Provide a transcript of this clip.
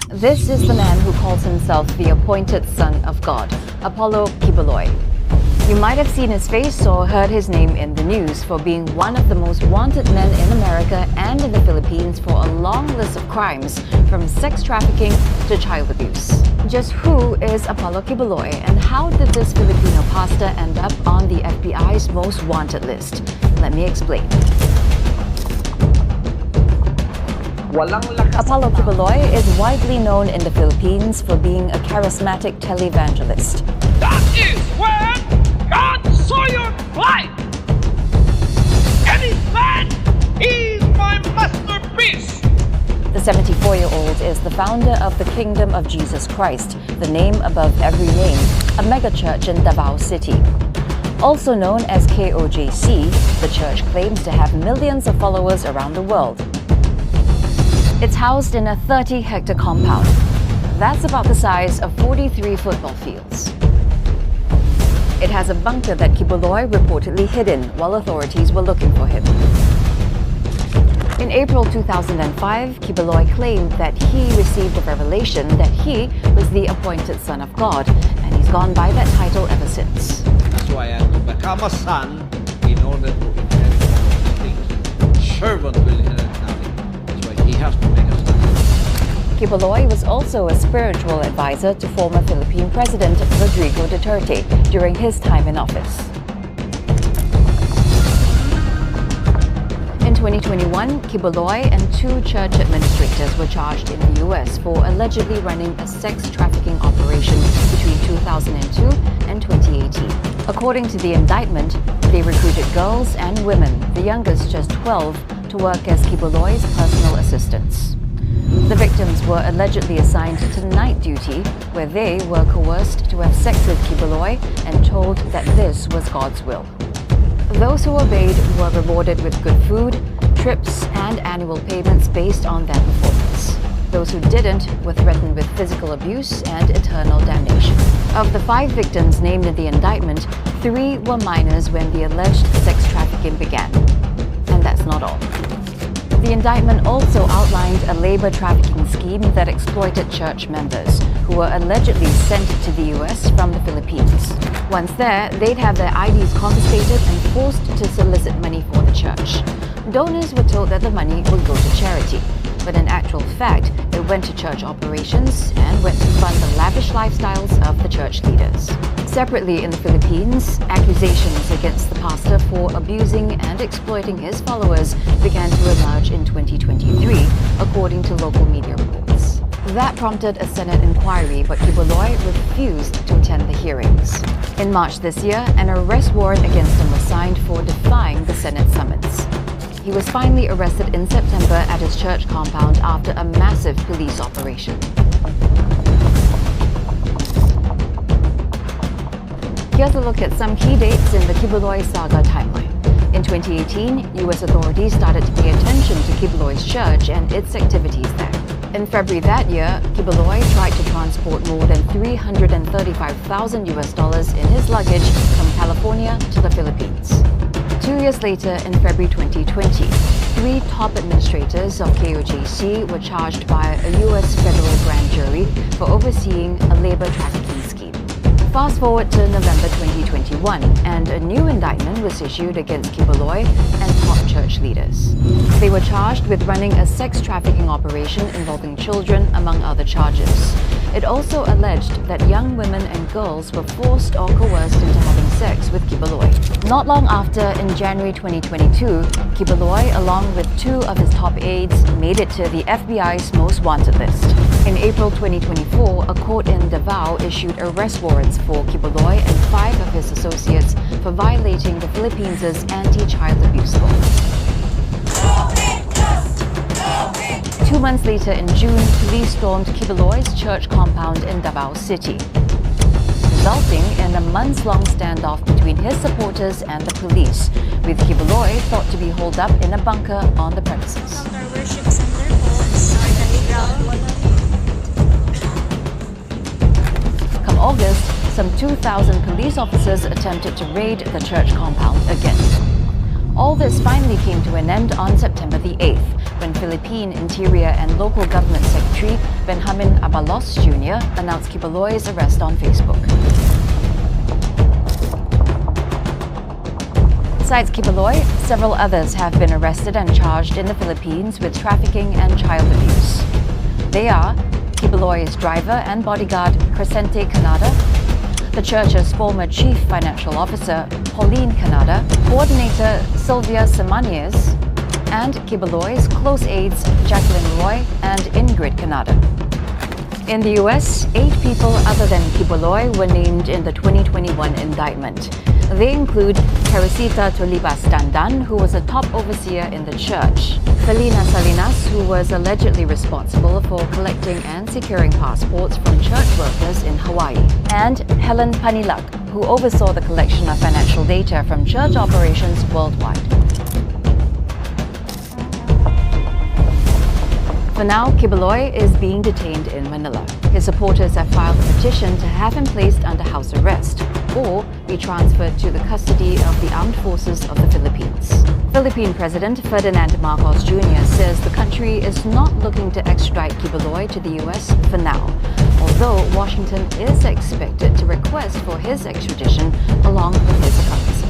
This is the man who calls himself the appointed son of God, Apollo Quiboloy. You might have seen his face or heard his name in the news for being one of the most wanted men in America and in the Philippines for a long list of crimes, from sex trafficking to child abuse. Just who is Apollo Quiboloy, and how did this Filipino pastor end up on the FBI's most wanted list? Let me explain. Apollo Quiboloy is widely known in the Philippines for being a charismatic televangelist. That is where God saw your life. And His man is my masterpiece. The 74-year-old is the founder of the Kingdom of Jesus Christ, the name above every name, a megachurch in Davao City. Also known as KOJC, the church claims to have millions of followers around the world. It's housed in a 30-hectare compound. That's about the size of 43 football fields. It has a bunker that Quiboloy reportedly hid in while authorities were looking for him. In April 2005, Quiboloy claimed that he received a revelation that he was the appointed son of God, and he's gone by that title ever since. That's why I have to become a son in order to inherit all things. Servant will inherit nothing. That's why he has to make a son. Quiboloy was also a spiritual advisor to former Philippine President Rodrigo Duterte during his time in office. In 2021, Quiboloy and two church administrators were charged in the US for allegedly running a sex trafficking operation between 2002 and 2018. According to the indictment, they recruited girls and women, the youngest just 12, to work as Quiboloy's personal assistants. The victims were allegedly assigned to night duty, where they were coerced to have sex with Quiboloy and told that this was God's will. Those who obeyed were rewarded with good food, trips, and annual payments based on their performance. Those who didn't were threatened with physical abuse and eternal damnation. Of the 5 victims named in the indictment, 3 were minors when the alleged sex trafficking began. And that's not all. The indictment also outlined a labor trafficking scheme that exploited church members who were allegedly sent to the US from the Philippines. Once there, they'd have their IDs confiscated and forced to solicit money for the church. Donors were told that the money would go to charity, but in actual fact, it went to church operations and went to fund the lavish lifestyles of the church leaders. Separately in the Philippines, accusations against the pastor for abusing and exploiting his followers began to emerge in 2023, according to local media reports. That prompted a Senate inquiry, but Quiboloy refused to attend the hearings. In March this year, an arrest warrant against him was signed for defying the Senate summons. He was finally arrested in September at his church compound after a massive police operation. Here's a look at some key dates in the Quiboloy saga timeline. In 2018, US authorities started to pay attention to Quiboloy's church and its activities there. In February that year, Quiboloy tried to transport more than $335,000 in his luggage from California to the Philippines. 2 years later, in February 2020, 3 top administrators of KOJC were charged by a US federal grand jury for overseeing a labor trafficking scheme. Fast forward to November 2021, and a new indictment was issued against Quiboloy and top church leaders. They were charged with running a sex trafficking operation involving children, among other charges. It also alleged that young women and girls were forced or coerced into having sex with Quiboloy. Not long after, in January 2022, Quiboloy, along with 2 of his top aides, made it to the FBI's most wanted list. In April 2024, a court in Davao issued arrest warrants for Quiboloy and 5 of his associates for violating the Philippines' anti-child abuse law. 2 months later, in June, police stormed Quiboloy's church compound in Davao City, resulting in a months-long standoff between his supporters and the police, with Quiboloy thought to be holed up in a bunker on the premises. Our worship center po is our cathedral. Come August, some 2,000 police officers attempted to raid the church compound again. All this finally came to an end on September the 8th, when Philippine Interior and Local Government Secretary Benjamin Abalos Jr. announced Quiboloy's arrest on Facebook. Besides Quiboloy, several others have been arrested and charged in the Philippines with trafficking and child abuse. They are Quiboloy's driver and bodyguard Crescente Canada, the church's former chief financial officer Pauline Canada, coordinator Sylvia Samanes, and Quiboloy's close aides Jacqueline Roy and Ingrid Canada. In the US, 8 people other than Quiboloy were named in the 2021 indictment. They include Teresita Tolibas Dandan, who was a top overseer in the church, Felina Salinas, who was allegedly responsible for collecting and securing passports from church workers in Hawaii, and Helen Panilak, who oversaw the collection of financial data from church operations worldwide. For now, Quiboloy is being detained in Manila. His supporters have filed a petition to have him placed under house arrest or be transferred to the custody of the armed forces of the Philippines. Philippine President Ferdinand Marcos Jr. says the country is not looking to extradite Quiboloy to the US for now, although Washington is expected to request for his extradition along with his accomplices.